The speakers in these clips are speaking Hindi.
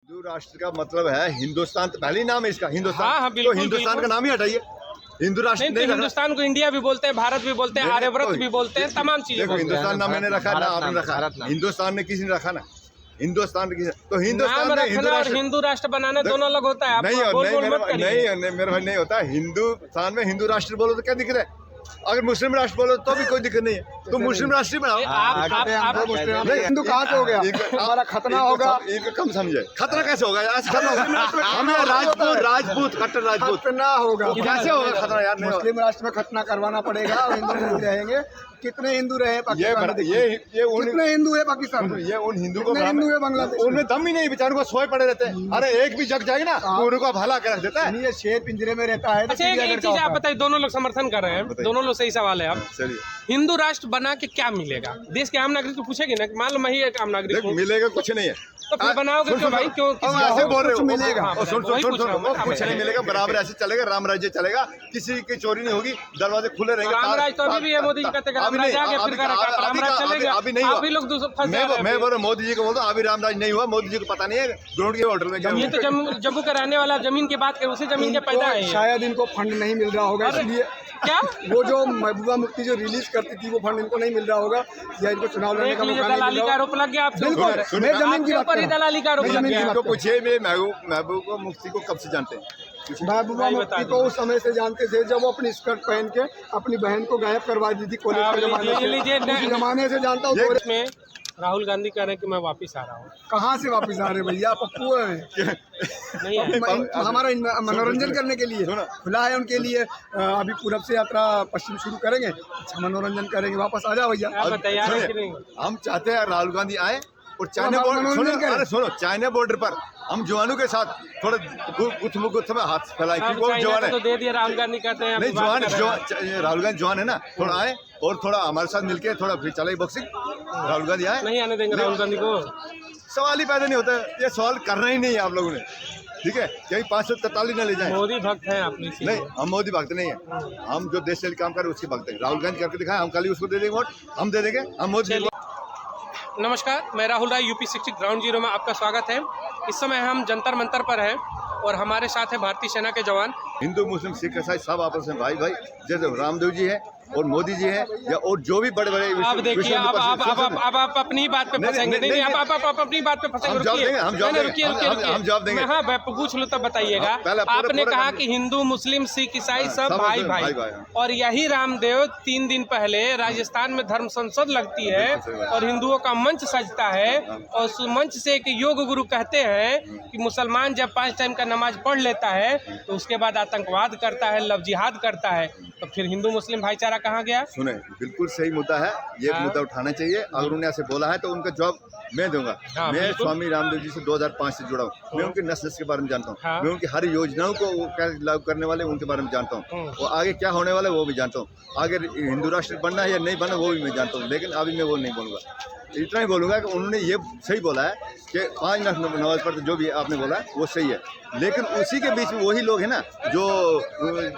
हिंदू राष्ट्र का मतलब है हिंदुस्तान, तो पहले ही नाम है इसका हिंदुस्तान। हाँ, बिल्कुल, तो हिंदुस्तान का नाम ही हटाइए, हिंदू राष्ट्र नहीं, तो हिंदुस्तान को इंडिया भी बोलते हैं, भारत भी बोलते हैं, आर्यव्रत भी बोलते हैं, तमाम चीजें देखो हिंदुस्तान नाम मैंने रखा है ना आपने रखा, हिंदुस्तान ने किसी ने रखा ना, हिंदुस्तान किसी, तो हिंदुस्तान में हिंदू राष्ट्र बनाना दोनों अलग होता है। नहीं मेरे भाई नहीं होता। हिंदुस्तान में हिंदू राष्ट्र बोलो तो क्या दिक्कत है, अगर मुस्लिम राष्ट्र बोलो तो भी कोई दिक्कत नहीं है, तो मुस्लिम राष्ट्र बनाओ। हिंदू कहाँ से हो गया, हमारा खतना होगा, इनको कम समझे, खतरा कैसे होगा यार, हमें राजपूत कट्टर राजपूत खतना होगा, कैसे होगा खतरा यार। मुस्लिम राष्ट्र में खतना करवाना पड़ेगा और हिंदू नहीं रहेंगे। कितने हिंदू रहे पाकिस्तान में, ये कितने हिंदू है पाकिस्तान में, ये उन हिंदू को हिंदू है बांग्लादेश, उनमें दम ही नहीं, बेचारों को सोए पड़े रहते हैं। अरे एक भी जग जाएगा ना तो उनको भला कर रख देता है। ये शेर पिंजरे में रहता है। अच्छा, एक चीज आप बताइए, दोनों लोग समर्थन कर रहे हैं, दोनों लोग सही सवाल है। अब चलिए, हिंदू राष्ट्र बना के क्या मिलेगा, देश के आम नागरिक तो पूछेगी ना, मान लो मैं ही एक आम नागरिक हूँ, मिलेगा कुछ नहीं है तो फिर बनाओगे क्यों भाई, क्यों ऐसे बोल रहे हो, मिलेगा कुछ नहीं मिलेगा, बराबर ऐसे चलेगा, राम राज्य चलेगा, किसी की चोरी नहीं होगी, दरवाजे खुले रहेंगे। रामराज तो अभी भी है, मोदी जी कहते हैं रामराज आ गया, फिर रामराज चलेगा, अभी नहीं अभी लोग मैं बोल रहा मोदी जी को बोलता हूँ, अभी रामराज नहीं हुआ, मोदी जी को पता नहीं है ग्राउंड के होटल में क्या। ये तो जम्मू का रहने वाला, जमीन की बात करें, उसी जमीन के पैदा है। शायद इनको फंड नहीं मिल रहा होगा, इसलिए क्या वो जो महबूबा मुफ्ती जो रिलीज करती थी वो फंड इनको नहीं मिल रहा होगा, या इनको चुनाव लड़ने का मौका नहीं मिल दलाली रहा का आरोप लग गया आपसे, बिल्कुल, मैं जमीन की बात कर रहा हूं। दलाली का आरोप लग गया। तो पूछिए मेरे महबूबा मुफ्ती को कब से जानते हैं? महबूबा मुफ्ती को उस समय से जानते थे जब वो अपनी स्कर्ट पहन के अपनी बहन को गायब करवा दी थी कॉलेज के जमाने से जानता हूँ। में राहुल गांधी कह रहे हैं कि मैं वापिस आ रहा हूँ। कहाँ से वापिस आ रहे भैया, पप्पू है नहीं है। हमारा मनोरंजन करने के लिए खुला है उनके लिए। अभी पूरब से यात्रा पश्चिम शुरू करेंगे, अच्छा मनोरंजन करेंगे, वापस आ जाओ भैया। हम चाहते हैं राहुल गांधी आए और चाइना बॉर्डर, सुनो चाइना बॉर्डर पर हम जवानों के साथ थोड़े गुथ में हाथ फैलाए, क्योंकि वो जवान है। तो दे दिया, राहुल गांधी कहते हैं नहीं, राहुल गांधी जवान है ना, थोड़ा आए और थोड़ा हमारे साथ मिलके थोड़ा फिर चले बॉक्सिंग। राहुल गांधी आए, नहीं आने देंगे राहुल गांधी को, सवाल ही पैदा नहीं होता है, ये सवाल करना ही नहीं है आप लोगों ने, ठीक है। कहीं 543 न ले जाए। मोदी भक्त है आप नहीं, हम मोदी भक्त नहीं है, हम जो देश से काम कर रहे हैं उसके भक्त हैं। राहुल गांधी करके दिखाए, हम कल ही उसको दे देंगे वोट, हम दे देंगे, हम मोदी। नमस्कार, मैं राहुल राय, यूपी 60 ग्राउंड जीरो में आपका स्वागत है। इस समय हम जंतर मंतर पर हैं और हमारे साथ है भारतीय सेना के जवान। हिंदू मुस्लिम सिख ईसाई सब आपस में भाई भाई, जैसे रामदेव जी है और मोदी जी है, या और जो भी बड़े बड़े। आप देखिए, अब आप अपनी बात पे फंसेंगे। नहीं, आप अपनी बात पे फंसेंगे। हम जवाब देंगे। हाँ, पूछ लो तब बताइएगा। आपने कहा कि हिंदू मुस्लिम सिख ईसाई सब भाई भाई, और यही रामदेव 3 दिन पहले राजस्थान में धर्म संसद लगती है और हिंदुओं का मंच सजता है, और उस मंच से एक योग गुरु कहते हैं कि मुसलमान जब 5 टाइम का नमाज पढ़ लेता है तो उसके बाद आतंकवाद करता है, लव जिहाद करता है, तो फिर हिंदू मुस्लिम भाईचारा कहाँ गया? सुने, बिल्कुल सही मुद्दा है, ये मुद्दा उठाना चाहिए। अगर उन्होंने ऐसे बोला है तो उनका जवाब मैं दूंगा। मैं स्वामी रामदेव जी से 2005 से जुड़ा हूँ, मैं उनके नस्ल के बारे में जानता हूँ, मैं उनकी हर योजनाओं को वो क्या लागू करने वाले उनके बारे में जानता हूँ, वो आगे क्या होने वाला है वो भी जानता हूँ, आगे हिंदू राष्ट्र बनना है या नहीं बनना वो भी मैं जानता हूँ। लेकिन अभी मैं वो नहीं बोलूँगा, इतना ही बोलूँगा कि उन्होंने ये सही बोला है कि 5 लाख नमाज पढ़ते, जो भी आपने बोला वो सही है। लेकिन उसी के बीच में वही लोग हैं ना जो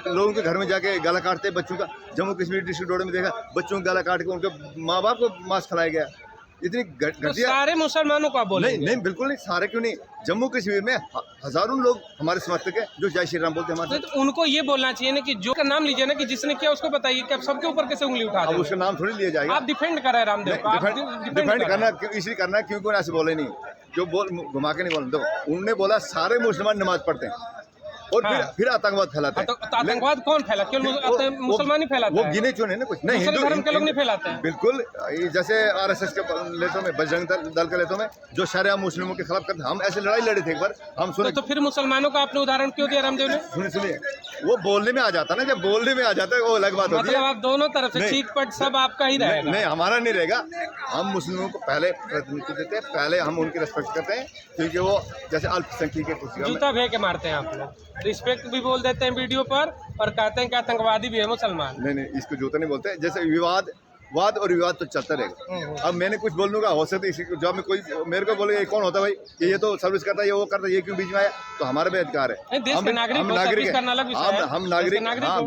लोगों के घर में जाके गला काटते हैं बच्चों का। जम्मू कश्मीर डिस्ट्रिक्ट रोड में देखा, बच्चों का गला काट के उनके माँ बाप को मांस खिलाया गया। इतनी घटिया। तो सारे मुसलमानों का बोले? नहीं, बिल्कुल नहीं, सारे क्यों नहीं। जम्मू कश्मीर में हजारों लोग हमारे समर्थक हैं जो जय श्री राम बोलते हैं हमारे। तो उनको ये बोलना चाहिए ना कि जो का नाम लीजिए ना, कि जिसने किया उसको बताइए, कि आप सबके ऊपर कैसे उंगली उठा रहे हैं? अब उसका नाम थोड़ी लिया जाएगा। आप डिफेंड कर रहे हैं रामदेव को, डिफेंड करना इसलिए करना है क्योंकि ऐसे बोले नहीं, जो घुमा के नहीं बोला। देखो, उन्होंने बोला सारे मुसलमान नमाज पढ़ते हैं और फिर आतंकवाद फैलाते हैं। तो आतंकवाद कौन फैला? क्यों मुसलमान ही फैलाते हैं? वो गिने चुने ना कुछ नहीं, हिंदू धर्म के लोग नहीं फैलाते हैं। बिल्कुल, जैसे आरएसएस के लेतों में, बजरंग दल के लेतों में जो शरिया मुस्लिमों के खिलाफ करते, हम ऐसे लड़ाई लड़े थे एक बार। हम सुने तो फिर मुसलमानों का आपने उदाहरण क्यों दिया रामदेव ने? सुनिए, वो बोलने में आ जाता ना, जब बोलने में आ जाता है वो अलग बात होती है। मतलब आप दोनों तरफ से चीट पट सब आपका ही रहेगा? नहीं, हमारा नहीं रहेगा। हम मुस्लिमों को पहले प्राथमिकता देते हैं, पहले हम उनकी रिस्पेक्ट करते हैं, क्योंकि वो जैसे अल्पसंख्यक के जूता फेंक के मारते हैं आप लोग, रिस्पेक्ट भी बोल देते हैं वीडियो पर और कहते हैं कि आतंकवादी भी है मुसलमान। नहीं, इसको जूता नहीं बोलते। जैसे विवाद वाद और विवाद तो चलता रहेगा। अब मैंने कुछ बोल दूंगा, हो सकता है इसी जॉब में कोई मेरे को बोलेगा कौन होता है भाई, ये तो सर्विस करता है, ये वो करता है, ये क्यों बीच में आया, तो हमारा भी अधिकार है। हम नागरिक हैं, हम नागरिक, हाँ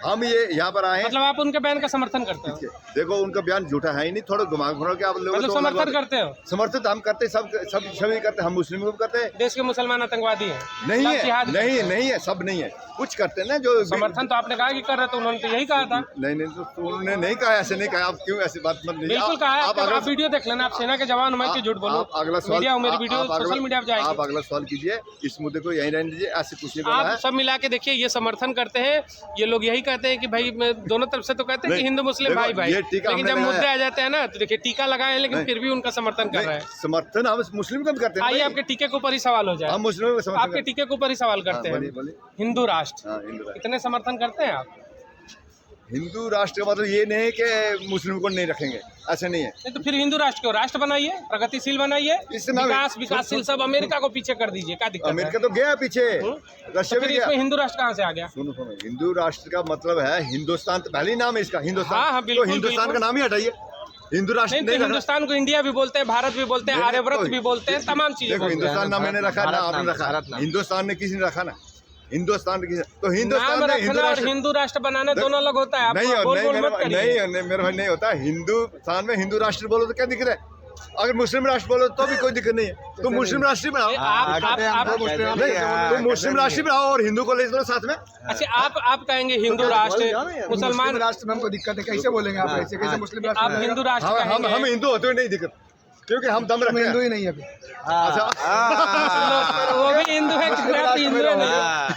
हम ये यहाँ पर आए। मतलब आप उनके बयान का समर्थन करते हैं? देखो उनका बयान झूठा है ही नहीं, थोड़ा घुमा घुमा के आप लोग समर्थन करते हो? समर्थन हम करते, सब सभी करते, हम मुस्लिम को करते हैं। देश के मुसलमान आतंकवादी हैं? नहीं है, नहीं है, सब नहीं है, कुछ करते हैं ना जो समर्थन। तो आपने कहा कि कर रहे, तो उन्होंने तो यही कहा था। नहीं तो उन्होंने नहीं कहा, ऐसे नहीं कहा। आप क्यों ऐसी बात मत नहीं, बिल्कुल कहा है। आप वीडियो देख लेना, आप सेना के जवान, मैं क्यों झूठ बोलूं? आप अगला सवाल, मेरी वीडियो सोशल मीडिया पे जाएगी, आप अगला सवाल कीजिए, इस मुद्दे को यहीं रहने दीजिए, ऐसे कुछ नहीं बोला है। आप सब मिला के देखिए, ये समर्थन करते हैं, ये लोग यही कहते हैं कि भाई दोनों तरफ से तो कहते हैं कि हिंदू मुस्लिम भाई भाई, लेकिन जब मुद्दे आ जाते हैं ना तो देखिए टीका लगाए हैं, लेकिन फिर भी उनका समर्थन कर रहे हैं। समर्थन हम मुस्लिम का भी करते हैं। आइए आपके टीके के ऊपर ही सवाल हो जाए, हम मुस्लिम को आपके टीके के ऊपर ही सवाल करते हैं। हिंदू राष्ट्र इतने समर्थन करते हैं आप? हिंदू राष्ट्र का मतलब ये नहीं है कि मुस्लिम को नहीं रखेंगे, ऐसा नहीं है। नहीं तो फिर हिंदू राष्ट्र को राष्ट्र बनाइए, प्रगतिशील बनाइए, विकासशील, सब अमेरिका को पीछे कर दीजिए, क्या दिक्कत है? अमेरिका तो गया पीछे, रशिया भी गया। इसमें हिंदू राष्ट्र कहाँ से आ गया? सुनो, हिंदू राष्ट्र का मतलब है हिंदुस्तान, तो पहले ही नाम है इसका हिंदुस्तान। हाँ, तो हिंदुस्तान का नाम ही हटाइए, हिंदू राष्ट्र नहीं। हिंदुस्तान को इंडिया भी बोलते हैं, भारत भी बोलते हैं, आर्यव्रत भी बोलते हैं, तमाम चीजें। देखो हिंदुस्तान नाम मैंने रखा ना आपने रखा, हिंदुस्तान ने किसी ने रखा ना, हिंदुस्तान तो हिंदुस्तान में हिंदू राष्ट्र बनाना दोनों अलग होता है। नहीं मेरे भाई नहीं होता। हिंदुस्तान में हिंदू राष्ट्र बोलो तो क्या दिक्कत है, अगर मुस्लिम राष्ट्र बोलो तो भी कोई दिक्कत नहीं है। तो मुस्लिम राष्ट्र बनाओ, तो मुस्लिम राष्ट्र बनाओ और हिंदू को ले लो साथ में। अच्छा, आप कहेंगे हिंदू राष्ट्र, मुसलमान राष्ट्र में हमको दिक्कत है, कैसे बोलेंगे आप ऐसे? कैसे मुस्लिम राष्ट्र? आप हिंदू राष्ट्र, हम हिंदू होते हुए नहीं दिक्कत, क्योंकि हम दम रखते हैं। हिंदू ही नहीं है। अच्छा, वो भी हिंदू है, हिंदू है,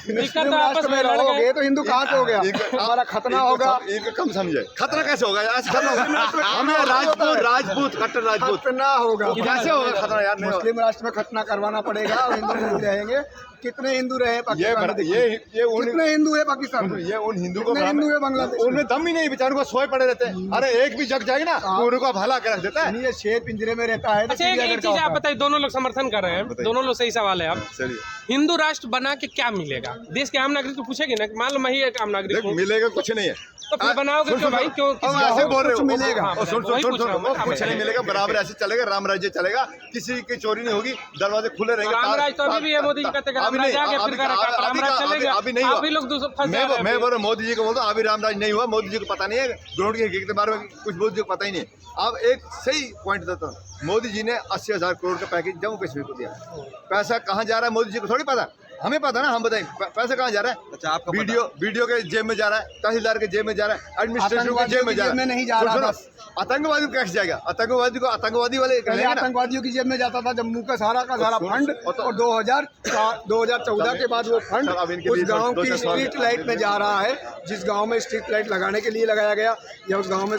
दिक्कत तो आपस में लड़ गए। तो हिंदू कहाँ से हो गया? हमारा खतना होगा, इनको कम समझे। खतरा कैसे होगा यार? हमें राजपूत कट्टर राजपूत खतना होगा, कैसे होगा खतरा यार? मुस्लिम राष्ट्र में खतना करवाना पड़ेगा और हिंदू नहीं रहेंगे। कितने हिंदू रहे पाकिस्तान में? कितने हिंदू है पाकिस्तान में? ये उन हिंदू को, हिंदू है बांग्लादेश, उनमें दम ही नहीं, बेचारों को सोए पड़े रहते हैं। अरे एक भी जग जाएगा ना उनको भला कर देता है। ये शेर पिंजरे में रहता है। अच्छा, एक चीज आप बताइए, दोनों लोग समर्थन कर रहे हैं, दोनों लोग सही सवाल है। अब हिंदू राष्ट्र बना के क्या मिलेगा? देश के आम नागरिक को पूछेगी ना, मान लो मैं ही एक आम नागरिक हूं, मिलेगा कुछ नहीं है, तो फिर बनाओगे क्यों भाई? क्यों ऐसे बोल रहे हो? मिलेगा, कुछ नहीं मिलेगा, बराबर ऐसे चलेगा, राम राज्य चलेगा, किसी की चोरी नहीं होगी, दरवाजे खुले रहेंगे। राम राज्य तो अभी भी है, मोदी जी कहते हैं राम राज्य आ गया, फिर राम राज्य चलेगा। अभी नहीं हुआ, अभी लोग मैं बोल रहा मोदी जी को बोलता हूँ, अभी राम राज्य नहीं हुआ, मोदी जी को पता नहीं है, ग्राउंड के बारे में कुछ मोदी जी को पता ही नहीं है। अब एक सही पॉइंट देता हूँ, मोदी जी ने 80,000 करोड़ का पैकेज जम्मू कश्मीर को दिया। पैसा कहाँ जा रहा है मोदी जी को थोड़ी पता, हमें पता ना, हम बताएं पैसा कहाँ जा रहा है। अच्छा, आपको वीडियो के जेब में जा रहा है, तहसीलदार के जेब में जा रहा है, एडमिनिस्ट्रेशन के जेब में जा रहा है, नहीं जा रहा। आतंकवादी को कैसे जाएगा? आतंकवादी को आतंकवादी वाले आतंकवादियों की जेब में जाता था जम्मू का सारा फंड, और 2014 के बाद वो फंड उस गांव की स्ट्रीट लाइट में जा रहा है। जिस गांव में स्ट्रीट लाइट लगाने के लिए लगाया गया, या उस गांव में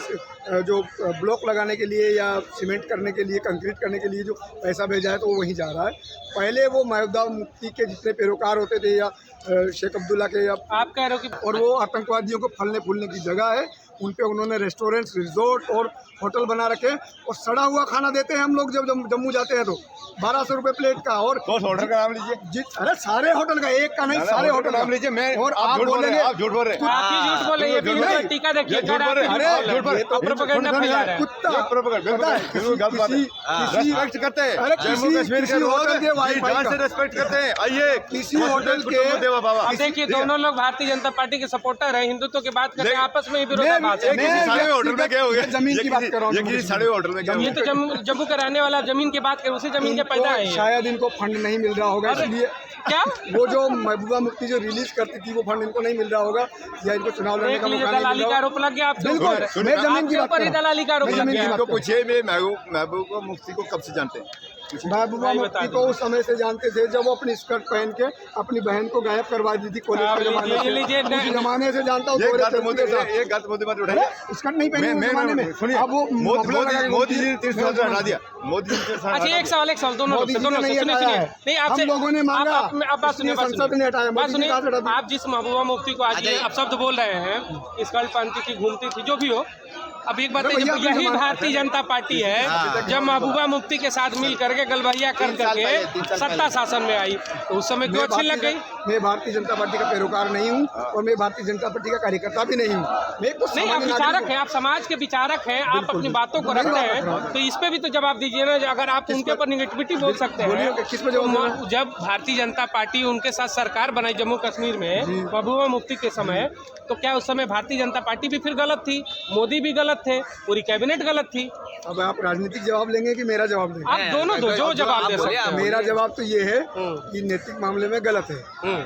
जो ब्लॉक लगाने के लिए या सीमेंट करने के लिए, कंक्रीट करने के लिए जो पैसा भेजा है, तो वो वहीं जा रहा है। पहले वो महबूबा मुफ्ती के जितने पैरोकार होते थे, या शेख अब्दुल्ला के, या आप कह रहे हो कि, और वो आतंकवादियों को फलने फूलने की जगह है, उन पे उन्होंने रेस्टोरेंट्स, रिजोर्ट और होटल बना रखे, और सड़ा हुआ खाना देते हैं हम लोग जब जम्मू जाते हैं तो 1200 रुपए प्लेट का। और होटल का नाम लीजिए, अरे सारे होटल का, एक का नहीं, सारे होटल नाम लीजिए। मैं और आप बोलेंगे, आप झूठ बोल रहे हैं, आप ही झूठ बोले, ये भी टीका देखिए, प्रोपेगेंडा फैला रहे हैं, रेस्पेक्ट करते हैं, जम्मू कश्मीर के लोग रेस्पेक्ट करते हैं। आइए, किसी होटल के देवा बाबा, देखिए दोनों लोग भारतीय जनता पार्टी के सपोर्टर है, हिंदुत्व की बात करते हैं, आपस में ही विरोधाभास है। होटल में गए हुए, जमीन की बात कर रहा हूँ, होटल में ये तो जम्मू का रहने वाला, जमीन की बात करें, उसी जमीन के पैदा है। शायद इनको फंड नहीं मिल रहा होगा, इसलिए क्या वो जो महबूबा मुफ्ती जो रिलीज करती थी, वो फंड इनको नहीं मिल रहा होगा, या इनको चुनाव लड़ने का मौका नहीं दलाली का आरोप लग गया आपके बिल्कुल, मैं जमीन की बात कर रहा हूं। दलाली का आरोप लग गया। पूछिए महबूबा मुफ्ती को कब से जानते हैं? महबूबा मुफ्ती को उस समय से जानते थे जब वो अपनी स्कर्ट पहन के अपनी बहन को गायब करवा दी थी कॉलेज के जमाने से जानता हूँ। स्कर्ट नहीं पहनी उस जमाने में। सुनिए, अब वो मोदी जी ने 300 हटा दिया। मोदी जी ने, अच्छा एक सवाल दोनों लोग से, नहीं, आपसे नहीं, आपसे हम लोगों ने मांगा, आप बात सुनिए, संसद ने हटाया, बात सुनिए। आप जिस महबूबा मुफ्ती को आज ये अपशब्द बोल रहे हैं, इस कल पंथी की घूमती थी, जो भी हो, अब एक बात है, जब यही भारतीय जनता पार्टी है जब महबूबा मुफ्ती के साथ मिल करके गलबहिया कर करके सत्ता शासन में आई, तो उस समय क्यों अच्छी लग गई? मैं भारतीय जनता पार्टी का पैरोकार नहीं हूँ और मैं भारतीय जनता पार्टी का कार्यकर्ता भी नहीं हूँ। नहीं, आप विचारक हैं, आप समाज के विचारक हैं, आप अपनी बातों को रख रहे हैं, तो इस पे भी तो जवाब दीजिए ना। अगर आप उनके ऊपर निगेटिविटी बोल सकते हैं, किस पे जवाब? जब भारतीय जनता पार्टी उनके साथ सरकार बनाई जम्मू कश्मीर में महबूबा मुफ्ती के समय, तो क्या उस समय भारतीय जनता पार्टी भी फिर गलत थी, मोदी भी गलत थे, पूरी कैबिनेट गलत थी? अब आप राजनीतिक जवाब लेंगे कि मेरा जवाब लेंगे? आप दोनों दो, जो जवाब दे सकते हैं। मेरा जवाब तो ये है कि नैतिक मामले में गलत है।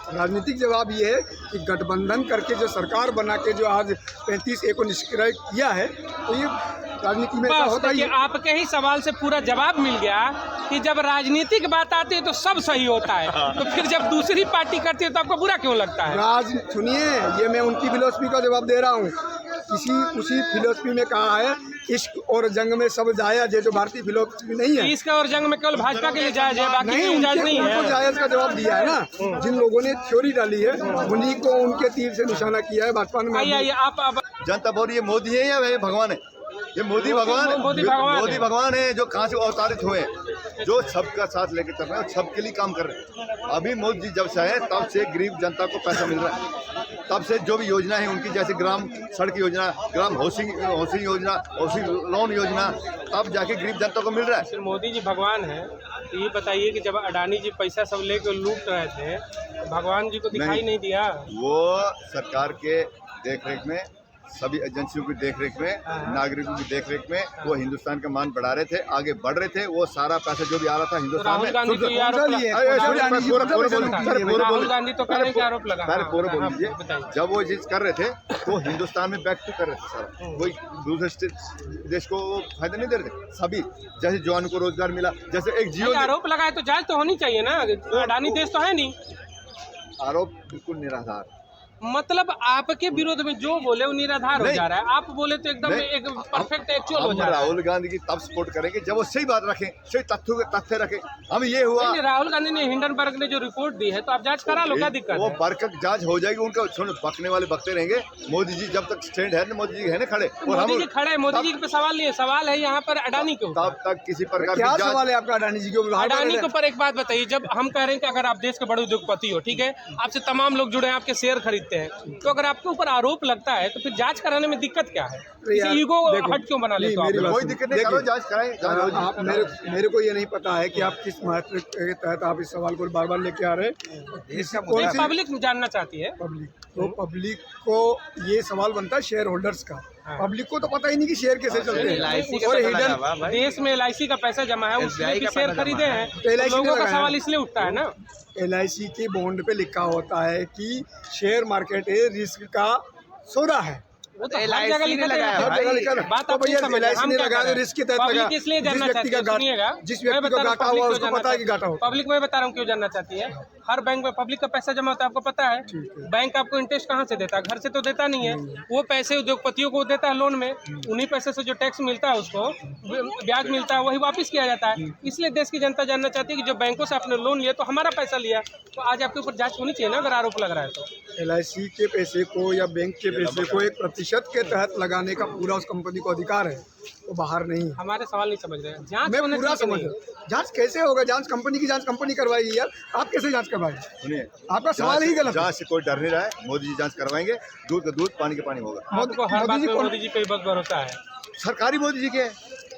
राजनीतिक जवाब ये है कि गठबंधन करके जो सरकार बना के जो आज 35A को निष्क्रिय किया है, तो ये राजनीति में होता है। आपके ही सवाल से पूरा जवाब मिल गया कि जब राजनीतिक बात आती है तो सब सही होता है, तो फिर जब दूसरी पार्टी करती है तो आपको बुरा क्यों लगता है? सुनिए, ये मैं उनकी फिलोसफी का जवाब दे रहा हूँ। उसी फिलोसफी में कहा है इश्क और जंग में सब जायज है, जो भारतीय फिलोसफी नहीं है। इश्क और जंग में केवल भाजपा के लिए जायज है, बाकी नहीं, जायज नहीं है। उनको जायज का जवाब दिया है ना, जिन लोगों ने थ्योरी डाली है उन्हीं को उनके तीर से निशाना किया है। भाजपा ने आप जनता बोल रही है मोदी है या भगवान है? ये मोदी भगवान है जो कहाँ से अवतारित हुए हैं, जो सबका साथ लेके चल रहे हैं, सबके लिए काम कर रहे हैं। अभी मोदी जी जब से आए तब से गरीब जनता को पैसा मिल रहा है, तब से जो भी योजना है उनकी, जैसे ग्राम सड़क योजना, ग्राम हाउसिंग योजना, हाउसिंग लोन योजना, तब जाके गरीब जनता को मिल रहा है। मोदी जी भगवान है, तो ये बताइए कि जब अडानी जी पैसा सब लेके लूट रहे थे, तो भगवान जी को दिखाई नहीं दिया? वो सरकार के देखरेख में, सभी एजेंसियों की देखरेख में, नागरिकों की देखरेख में वो हिंदुस्तान का मान बढ़ा रहे थे, आगे बढ़ रहे थे। वो सारा पैसा जो भी आ रहा था हिंदुस्तान में, राहुल गांधी तो कह रहे हैं कि आरोप लगा। पूरा बोल दीजिए। जब वो चीज कर रहे थे तो हिंदुस्तान में बैक टू कर रहे थे सारा, कोई दूसरे देश को फायदा नहीं दे रहे थे। सभी जैसे जवान को रोजगार मिला, जैसे एक जियो आरोप लगाए तो जांच तो होनी चाहिए ना, अडानी देश तो है नहीं। आरोप बिल्कुल निराधार, मतलब आपके विरोध में जो बोले वो निराधार हो जा रहा है, आप बोले तो एकदम एक परफेक्ट एक्चुअल हो जा रहा है। राहुल गांधी की तब सपोर्ट करेंगे जब वो सही बात रखें, सही तथ्य रखें। हम ये हुआ राहुल गांधी ने हिंडनबर्ग ने जो रिपोर्ट दी है, तो आप जांच करा लो, क्या दिक्कत है? वो बरकत जांच हो जाएगी। उनका सुनो, बकने वाले बकते रहेंगे। मोदी जी जब तक स्टैंड है ना, मोदी जी है ना खड़े, और मोदी जी खड़े, मोदी जी पे सवाल नहीं है, सवाल है यहाँ पर अडानी के ऊपर। तब तक किसी प्रकार क्या सवाल है आपका अडानी जी के ऊपर? अडानी के ऊपर एक बात बताइए, जब हम कह रहे हैं कि अगर आप देश के बड़े उद्योगपति हो, ठीक है, आपसे तमाम लोग जुड़े हैं, आपके शेयर खरीदते हैं, तो अगर आपके ऊपर आरोप लगता है तो फिर जांच कराने में दिक्कत क्या है? ईगो हट क्यों बना लेते हो? कोई दिक्कत नहीं, करो जांच कराएं। मेरे को ये नहीं पता है कि आप किस महत्व के तहत आप इस सवाल को बार बार लेके आ रहे हैं। पब्लिक जानना चाहती है। पब्लिक को ये सवाल बनता है शेयर होल्डर्स का। पब्लिक को तो पता ही नहीं कि शेयर कैसे चलते हैं। और हिडन देश में LIC का पैसा जमा है, उसमें भी शेयर खरीदे हैं, तो लोगों का सवाल इसलिए उठता है ना। LIC के बॉन्ड पे लिखा होता है कि शेयर मार्केट रिस्क का सौदा है। वो तो हर जगह लिखा है। बात आप नहीं समझ रहे, हम क्या कर रहे हैं? रिस्क के तहत पब्लिक इसलिए जानना चाहती है, सुनिएगा, जिस व्यक्ति को घाटा हुआ उसको पता है कि घाटा हो। पब्लिक में बता रहा हूँ क्यों जानना चाहती है। हर बैंक में पब्लिक का पैसा जमा होता है, आपको पता है। बैंक आपको इंटरेस्ट कहाँ से देता है? घर से तो देता नहीं है। वो पैसे उद्योगपतियों को देता है लोन में, उन्हीं पैसे से जो टैक्स मिलता है उसको ब्याज मिलता है, वही वापस किया जाता है। इसलिए देश की जनता जानना चाहती है कि जो बैंकों से आपने लोन लिया तो हमारा पैसा लिया, तो आज आपके ऊपर जांच होनी चाहिए ना, अगर आरोप लग रहा है तो। LIC के पैसे को या बैंक के पैसे को 1% के तहत लगाने का पूरा उस कंपनी को अधिकार है, वो बाहर नहीं। हमारे सवाल नहीं समझ रहे हैं। जांच मैं पूरा समझ रहा हूँ। जांच कैसे होगा? जांच कंपनी की जांच कंपनी करवाएगी यार, आप कैसे जांच करवाएंगे? सुनिए, आपका सवाल ही गलत। जांच से कोई डर नहीं रहा है। मोदी जी जांच करवाएंगे, दूध का दूध, पानी का पानी होगा। आपको हर बात में मोदी जी पे बस भरोसा है। सरकारी मोदी जी के,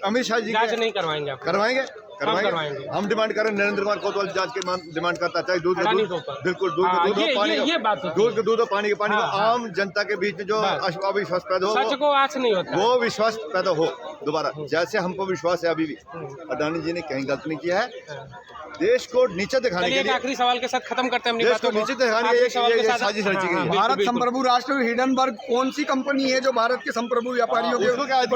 अमित शाह जी जांच नहीं करवाएंगे आप? करवाएंगे। हम डिमांड करें, नरेंद्र कुमार कोतवाल जांच की डिमांड करता है, दूध का दूध, बिल्कुल दूध का दूध, दूध का दूध और पानी का पानी। आम जनता के बीच में जो अविश्वास पैदा हो, सच को आज नहीं होता, वो विश्वास पैदा हो दोबारा। जैसे हमको विश्वास है अभी भी अडानी जी ने कहीं गलत नहीं किया है। देश को नीचे दिखाने के लिए, आखिरी सवाल के साथ खत्म करते हैं, देश को नीचे दिखाने के लिए साजिश रची गई। भारत संप्रभु राष्ट्र हिडनबर्ग कौन सी कंपनी है जो भारत के संप्रभु व्यापारियों के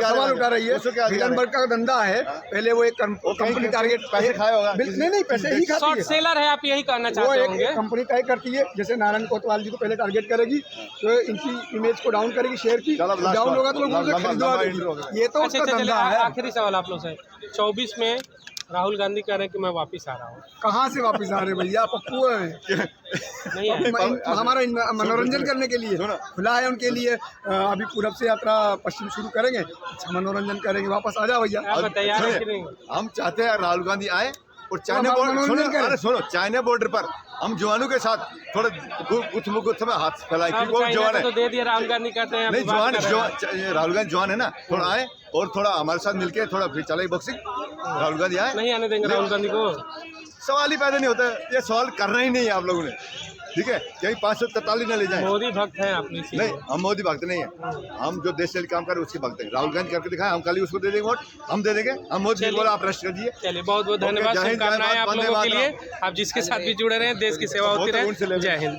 सवाल उठा रही है? हिडनबर्ग का धंधा है, पहले वो एक कंपनी टारगेट पैसे खाया होगा। नहीं, पैसे ही खाती है। शॉर्ट सेलर है, आप यही कहना चाहते होंगे। एक कंपनी तय करती है, जैसे नारायण कोतवाल जी को पहले टारगेट करेगी तो इनकी इमेज को डाउन करेगी, शेयर की डाउन होगा तो लोग खरीदवा देगी। ये तो उसका धंधा है। आखिरी सवाल आप लोग से, 24 में राहुल गांधी कह रहे हैं कि मैं वापिस आ रहा हूँ। कहाँ से वापस आ रहे भैया, पप्पू है नहीं है। हमारा मनोरंजन करने के लिए खुला है उनके लिए। अभी पूरब से यात्रा पश्चिम शुरू करेंगे, अच्छा मनोरंजन करेंगे, वापस आ जाओ भैया। तैयार है कि नहीं? हम चाहते हैं राहुल गांधी आए और चाइना बॉर्डर, सुनो चाइना बॉर्डर पर हम जवानों के साथ थोड़े गुत्थ में हाथ फैलाए, क्योंकि वो जवान है। तो दे दिया, राहुल गांधी कहते हैं नहीं, राहुल गांधी जवान है ना, थोड़ा आए और थोड़ा हमारे साथ मिलके थोड़ा फिर चले बॉक्सिंग। राहुल गांधी आए, नहीं आने देंगे राहुल गांधी को, सवाल ही पैदा नहीं होता है। ये सवाल करना ही नहीं है आप लोगों ने, ठीक है? कहीं 543 न ले जाए। मोदी भक्त हैं आप? नहीं, हम मोदी भक्त नहीं है, हम जो देश के लिए काम कर रहे हैं उसके भक्त हैं। राहुल गांधी करके दिखाए, हम कल ही उसको दे देंगे वोट, हम दे देंगे। हम मोदी जी बोला आप राष्ट्र दिए। चलिए, बहुत बहुत धन्यवाद, शुभकामनाएं आप लोगों के लिए। आप जिसके साथ भी जुड़े रहे, देश की सेवा होती रहे। जय हिंद।